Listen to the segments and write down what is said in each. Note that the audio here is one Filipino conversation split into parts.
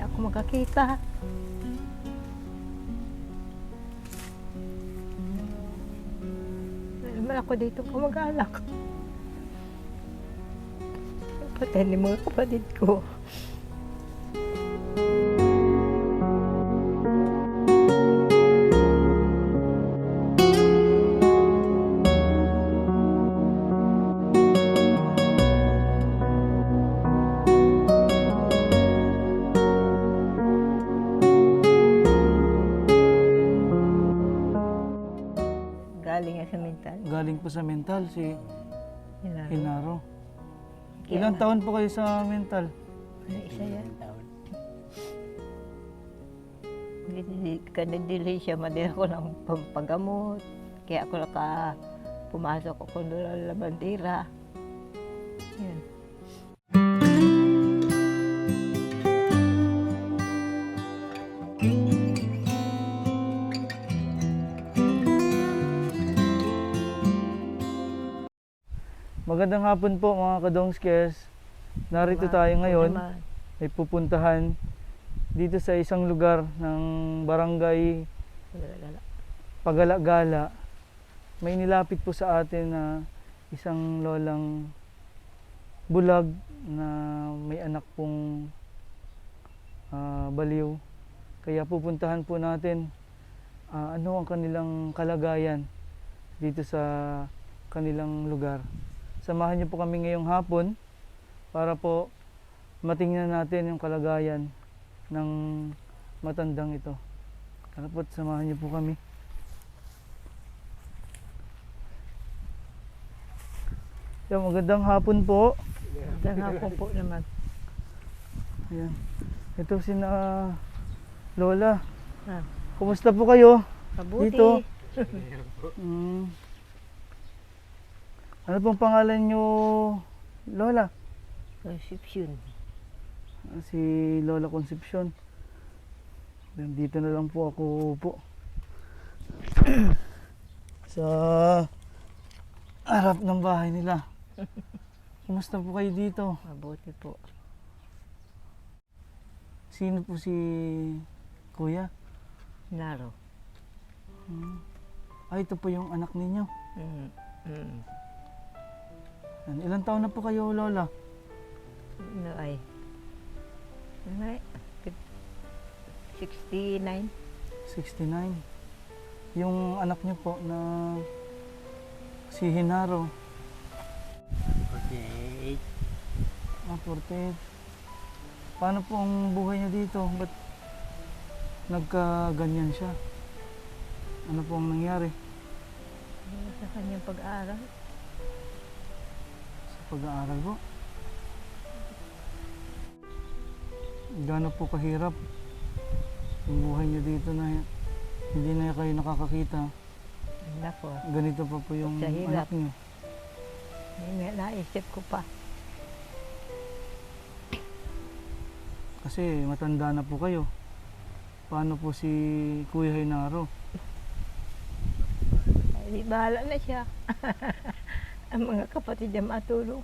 Hindi ako makakita. Wala naman ako dito kamag-anak. Patay ni mga kapatid ko. Galing nga sa mental. Galing po sa mental, si Hinaro. Hinaro. Kaya Ilang nga, taon po kayo sa mental? isa yan. Kanadili siya, madila ko ng pampagamot. Kaya ako pumasok ako doon sa bandera. Yun. Magandang hapon po mga kadongskes. Narito tayo ngayon, ay pupuntahan dito sa isang lugar ng barangay Pagalagala. May nilapit po sa atin na isang lolang bulag na may anak pong baliw. Kaya pupuntahan po natin ano ang kanilang kalagayan dito sa kanilang lugar. Samahan niyo po kami ngayong hapon para po matingnan natin yung kalagayan ng matandang ito. Tara po, samahan niyo po kami. Yan, magandang hapon po. Magandang hapon po naman. Ayan. Ito si Lola. Ah, Kumusta po kayo? mabuti. Dito. Ano pong pangalan nyo, Lola? Concepcion. Si Lola Concepcion. Dito na lang po ako upo. Sa harap ng bahay nila. Kumusta po kayo dito? Mabuti po. Sino po si Kuya? Hinaro. Ito po yung anak ninyo. Ilang taon na po kayo, Lola? Ano ay? 69. 69. Yung anak niyo po na si Hinaro. 48. 48. Paano po ang buhay niya dito? Ba't nagkaganyan siya? Ano po ang nangyari Sa kanyang pag-aaral. sa pag-aaral po? Gaano po kahirap yung buhay niyo dito na hindi na kayo nakakakita? Nako. Ganito pa po yung Sa hirap. anak niyo. May naisip ko pa. Kasi matanda na po kayo. Paano po si Kuya Hinaro? Ay, bahala na siya. Ang mga kapatid niya matulong.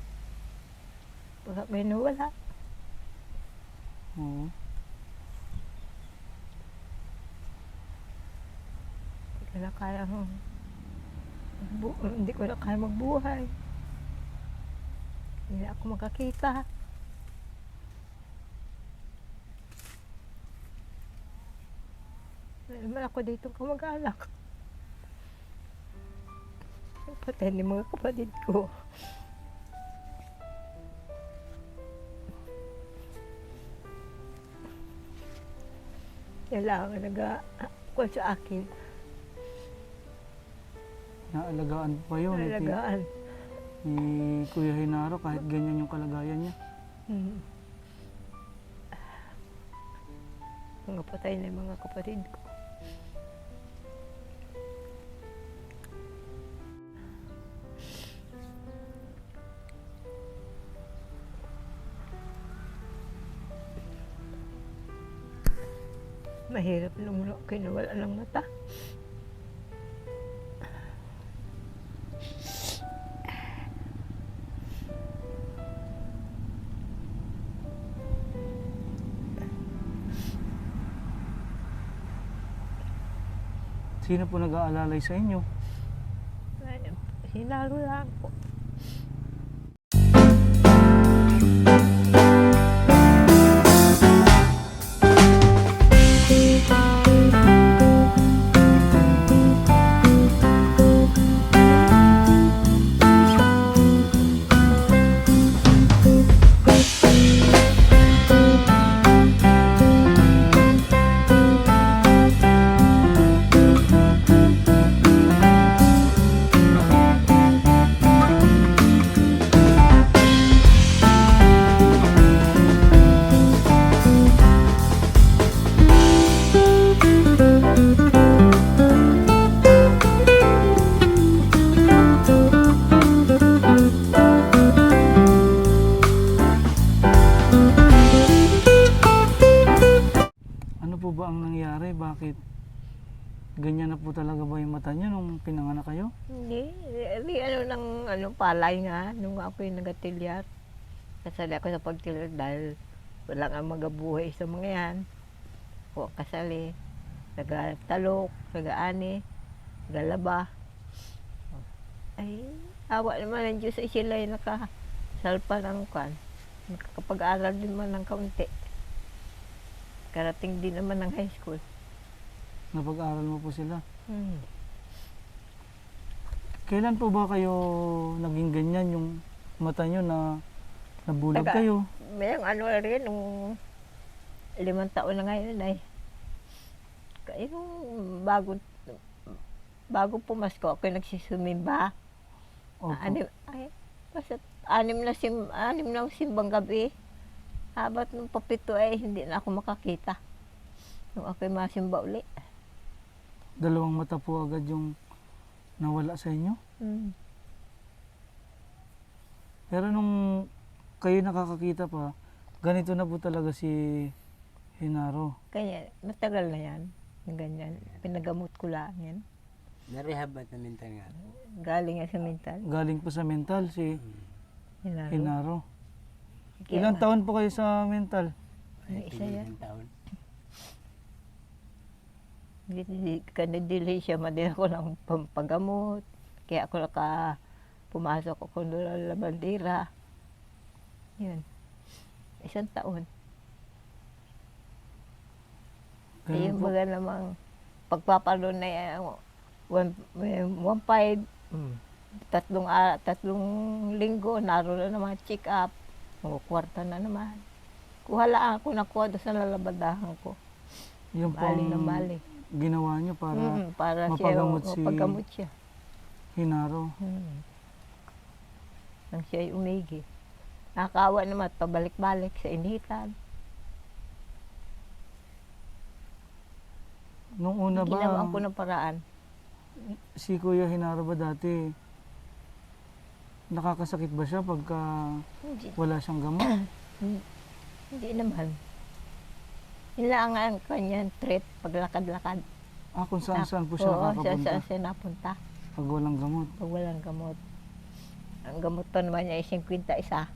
Baka may nawala. Oo. Hindi ko na kaya magbuhay. Hindi na ako makakita. Wala naman ako dito kamag-anak. Patay ni mga kapatid ko. Kailangan nag-kuha sa akin. Naalagaan po kayo Nalagaan. ni Kuya Hinaro kahit ganyan yung kalagayan niya. Mga patay na yung mga kapatid ko. Mahirap nung kinawala ng mata. Sino po nag-aalalay sa inyo? Ay, hinalo lang po. Ano po ba ang nangyari? Bakit ganyan na po talaga ba yung mata niyo nung pinanganak kayo? Hindi palay nga, nung ako'y nagatilyar. Kasali ako sa pagtilyar dahil wala nga magabuhay sa mga yan. Ako kasali, nagatalok, nagaani, nagalaba. Ay, awa naman ng Diyos ay sila ay nakasalpa ng kwan. Nakakapag-aral din man ng kaunti. Karating din naman ng high school. Napag-aral mo po sila. Hmm. Kailan po ba kayo naging ganyan yung mata niyo na nabulag kayo? May rin, nung 5 taon na ngayon ay. Kaya nung bago pumasko ako nagsisumimba. Opo. Anim na simbang gabi. Habat nung papito ay hindi na ako makakita. Nung ako'y masimba uli. 2 mata po agad yung nawala sa inyo? Hmm. Pero nung kayo nakakakita pa, ganito na po talaga si Hinaro. Kaya matagal na yan. Yung ganyan. Pinagamot ko lang yan. Narehab at na mental nga. Galing nga sa mental. Galing po sa mental si Hinaro. Hinaro. Kaya Ilang taon po kayo sa mental? Ay, isa yan. Taon. Kanadili siya, madin ako ng pampagamot. Kaya ako pumasok ako doon sa labandera. Yun. 1 taon. Ganun Ayun po. baga namang pagpapalo na yan, 1.5, tatlong linggo, naroon na naman check up. Kwarta na naman. Kuha lang ako, nakuha doon sa lalabadahan ko. Yung Bali na pong bali. ginawa niyo para Para mapagamot mapagamot si siya. Hinaro. Nang siya ay umigi. Nakakaawa naman, pabalik-balik sa initan. Nung una ba, Ginawa ko ng paraan. si Kuya Hinaro ba dati, nakakasakit ba siya pagka Hindi, wala siyang gamot? hindi naman. Yun lang ang kanyang trip, paglakad-lakad. Kung saan-saan po siya Oo, nakakapunta saan siya napunta pag walang gamot. pag walang gamot. Ang gamot pa naman niya ay 51.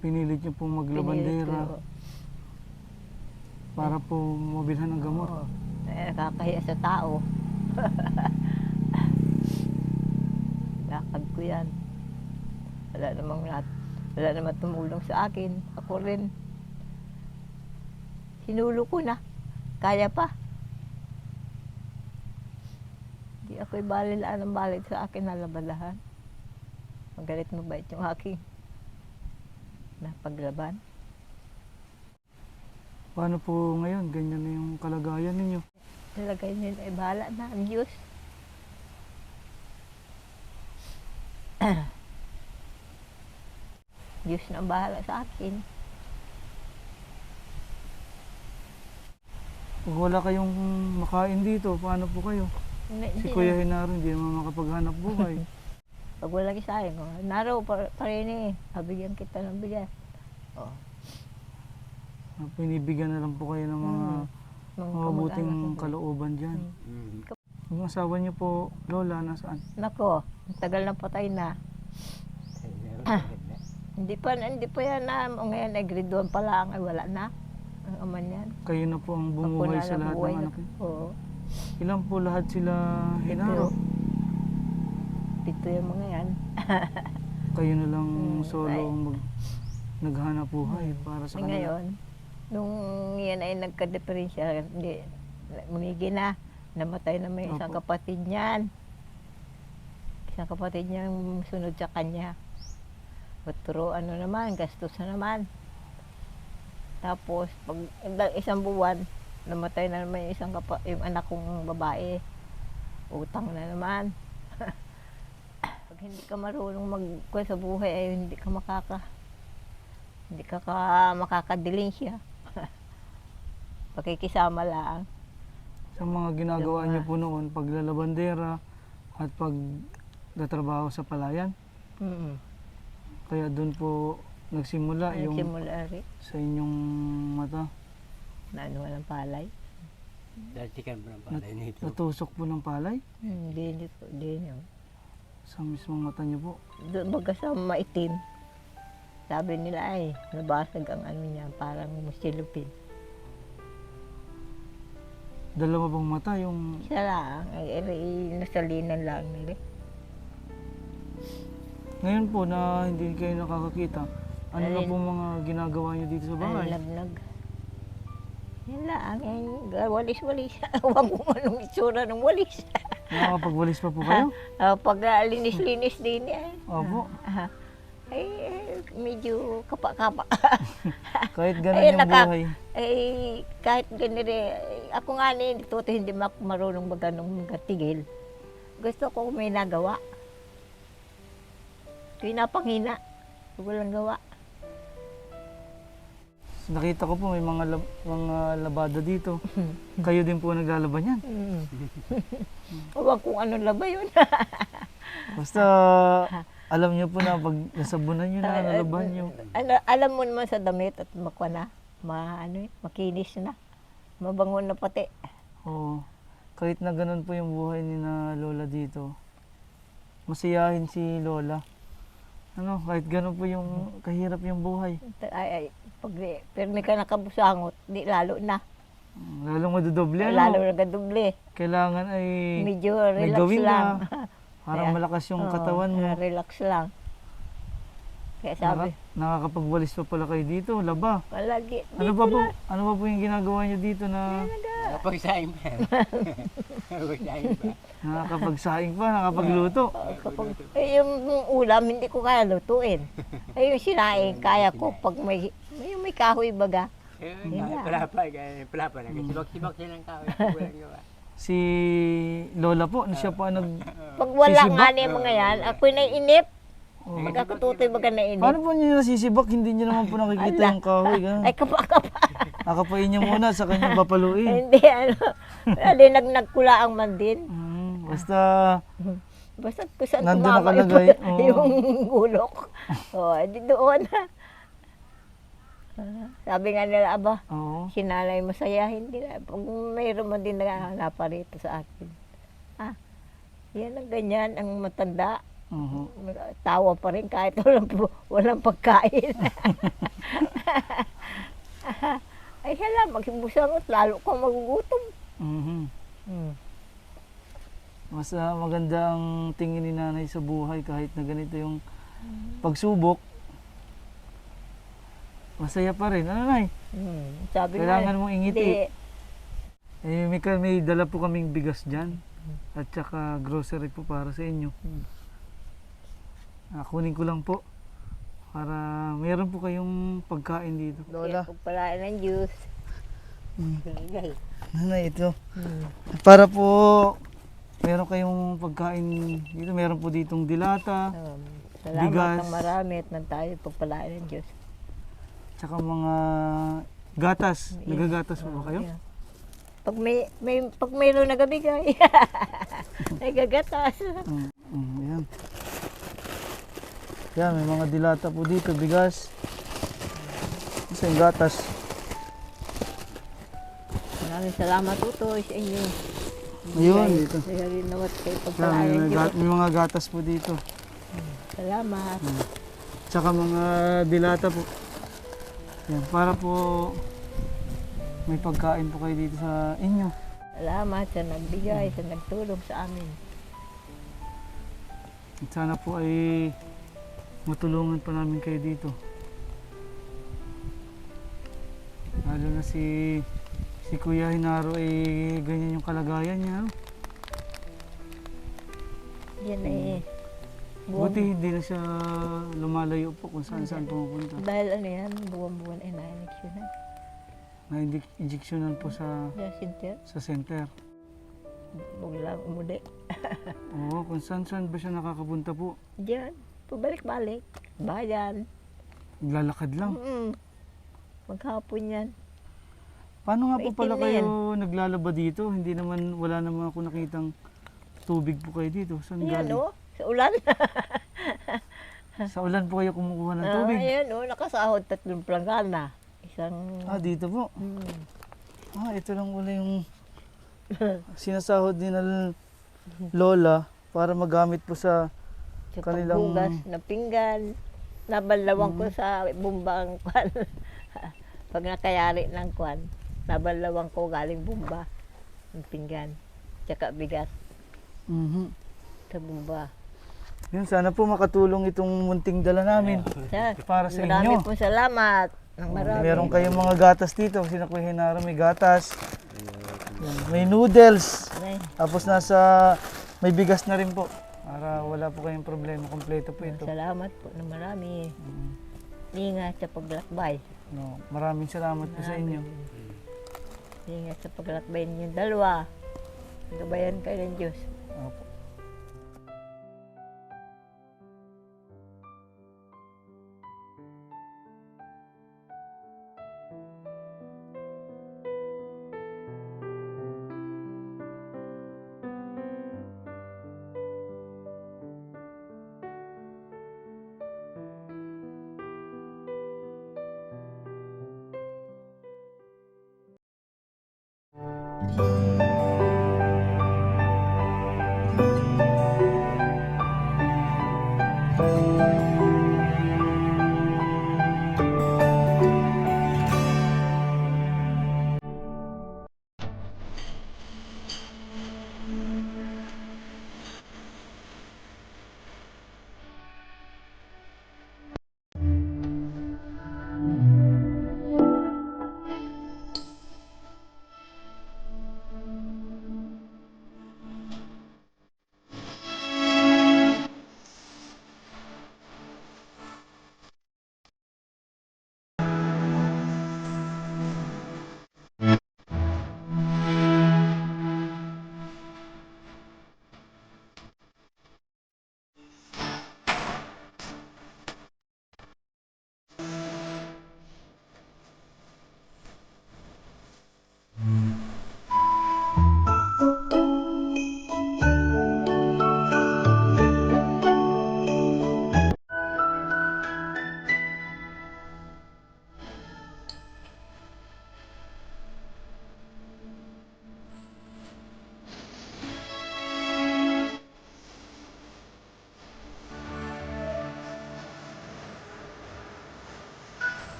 Pinilit niyo pong maglabandera para po mabilhan ng gamot. Oo. Nakakahiya sa tao. Lakad ko yan. Wala namang tumulong sa akin. Ako rin. Sinulo ko na. Kaya pa. Di ako'y balilaan ng balit sa akin na labadahan. Magalit mabait yung aking napaglaban. Paano po ngayon? Ganyan na yung kalagayan ninyo. Talagay niya ay bahala na ang Diyos. Diyos na ang bahala sa akin. Pag wala kayong makain dito, paano po kayo? Si Kuya Hinaro hindi naman makapaghanap buhay. Pag wala kisayang, naro pa rin eh. Abigyan kita ng bigas. Oh. Pinibigyan na lang po kayo ng mga Mga mabuting kamag-anak ko. kalooban dyan. Mm. Yung asawa niyo po, Lola, nasaan? Nako, ang tagal na patay na. Hindi pa yan na, o ngayon ay grade 1 pa lang, ay wala na. ang ama niyan. Kayo na po ang Ako bumuhay na sa lahat nabuhay ng na- anak niyo. Oo. Ilan po lahat sila hinaro? Pito yung mga yan. Kayo na lang solo ay. ang naghanap buhay para sa kanila. Ngayon, nung yan ay nagka-diferensya, hindi, umigi na, namatay na may isang Opo. kapatid niyan. Isang kapatid niya ang sunod sa kanya. Pero ano naman, gastos na naman. Tapos, pag isang buwan, namatay na naman yung yung anak kong babae. Utang na naman. Pag hindi ka marunong magkuha sa buhay, ay hindi ka makakadiling siya. Pakikisama lang. Sa mga ginagawa Diba? niyo po noon, paglalabandera at pagtatrabaho sa palayan. Mm. Kaya doon po nagsimula yung Simula rin, sa inyong mata. na ano ng palay. Datikan po ng palay nito. Natusok po ng palay Hindi po, hindi niyo. sa mismong mata niyo po. Doon baga sa maitim. Sabi nila ay, nabasag ang ano niya, parang musilupin. Dalawa bang mata yung Isa lang, ay nasalinan lang nila. ngayon po na hindi kayo nakakakita. Ano na Alin? po mga ginagawa niyo dito sa Ay, bahay? lagnag. Yan lang, walis-walis. Huwag kung anong itsura ng walis. Nakakapagwalis pa po kayo? Pag linis-linis din eh. Opo. Ay, medyo kapa-kapa. Kahit ganun Ay, yung buhay. Kahit ganun ako nga dito, hindi marunong magatigil. Gusto ko may nagawa. Pinapanghina. Walang gawa. Nakita ko po may mga labada dito. Kayo din po naglalaban yan. Huwag kung ano laba yun. Basta alam niyo po na pag nasabunan niyo na, nalaban niyo. Alam mo naman sa damit at makinis na. Mabango na pati. Oo. Kahit na ganun po yung buhay ni na Lola dito. Masayahin si Lola. Ano, kahit ganun po yung kahirap yung buhay. Pero may ka nakabusangot, di lalo na. Lalong madodoble ano. Lalo na gaduble. Kailangan ay Medyo may relax gawin lang. ka. Parang Kaya, malakas yung oo, katawan mo. Relax lang. Kaya sabi, Nakakapagwalis pa pala kayo dito, laba. palagi. Ano pa po yung ginagawa niyo dito na Nakapagsaing pa. Nakapagsaing pa. nakakapagsaing pa, nakakapagluto? Yung ulam, hindi ko kaya lutuin. Yung sinaing, kaya ko pag may kahoy baga. Palapa na. Sibak-sibak siya ng kahoy. Walang gawa. Si Lola po, siya po Pag wala Sisibak? nga na yung mga yan, ako naiinip. Pag ako tutoy baga nainip. Paano po niyo nasisibak? Hindi niyo naman po nakikita Ala. yung kahoy. Ganun. Ay, kapa-kapa. Akapain niyo muna sa kanyang papaluin. Hindi, nagkulaang man din. Basta Basta kung saan Nandun tumama nakalagay, oo. yung gulok. Di doon. Sabi nga nila, aba, oo. sinalay masaya, hindi na. Pag mayroon man din naparito sa akin. Yan ang ganyan, ang matanda. Oo. Tawa pa rin kahit walang pagkain. Ay, hala, magbusangot, lalo kang magugutom. Mhm. Mas maganda ang tingin ni nanay sa buhay kahit na ganito yung pagsubok. Masaya pa rin. Ano nay? Sabi Kailangan mong ingiti. Hindi, May dala po kaming bigas dyan. At saka grocery po para sa inyo. Kunin ko lang po. Para meron po kayong pagkain dito. kaya pagpalaan ng juice. Nanay, ito. Para po meron kayong pagkain dito. Meron po ditong dilata. Salamat Bigas. ng marami at nang tayo pagpalaan ng Diyos. Tsaka mga gatas. Nagagatas po ba kayo? Yeah. Pag mayroon nagabigay, nagagatas. Yan. Yan, may mga dilata po dito. Bigas. Isa yung gatas. Maraming salamat Utoy sa inyo. Ayun, dito. Kaya rin nawat kayo Yan, pagpalaan ng Diyos. may mga gatas po dito. Salamat. Tsaka mga dilata po. Yan, para po may pagkain po kayo dito sa inyo. Salamat sa nagbigay, sa nagtulong sa amin. At sana po ay matulungan pa namin kayo dito. Lalo na si Kuya Hinaro ay ganyan yung kalagayan niya. No? Yan eh. Buti hindi na siya lumalayo po kung saan saan pumupunta. Dahil ano yan, buwan-buwan ay na-eleksyonan. Na-injectionan po sa Sinter, center. huwag lang umuli. Oo, kung saan ba siya nakakapunta po. Diyan, pabalik-balik. Bayan. Naglalakad lang. Maghapon yan. Paano nga po pala Maitim na kayo naglalaba dito? Hindi naman, wala naman ako nakitang tubig po kayo dito. Saan Ayan galing? o, sa ulan. Sa ulan po kayo kumukuha ng tubig? Ayan o, nakasahod 3 planggana. Isang... Dito po. Hmm. Ito lang wala yung sinasahod ni na Lola para magamit po sa Sa kanilang- paghugas na pinggan. Nabalawang ko sa bumbang kwan. Pag nakayari ng kwan, nabalawang ko galing bumba. Ng pinggan. Tsaka bigas Mhm. sa bumba. Yun, sana po makatulong itong munting dala namin para sa Marami inyo. po salamat. Ng marami. Meron kayong mga gatas dito. Sina Kuya Hinaro may gatas. Yan, may noodles. Ay, Tapos may bigas na rin po. Para wala po kayong problema. Kompleto po ito. salamat po na marami. Mm. Ingat sa paglakbay. No, maraming salamat po sa inyo. Ingat sa paglakbay ninyong dalawa. Gabayan kayo ng Diyos. Opo.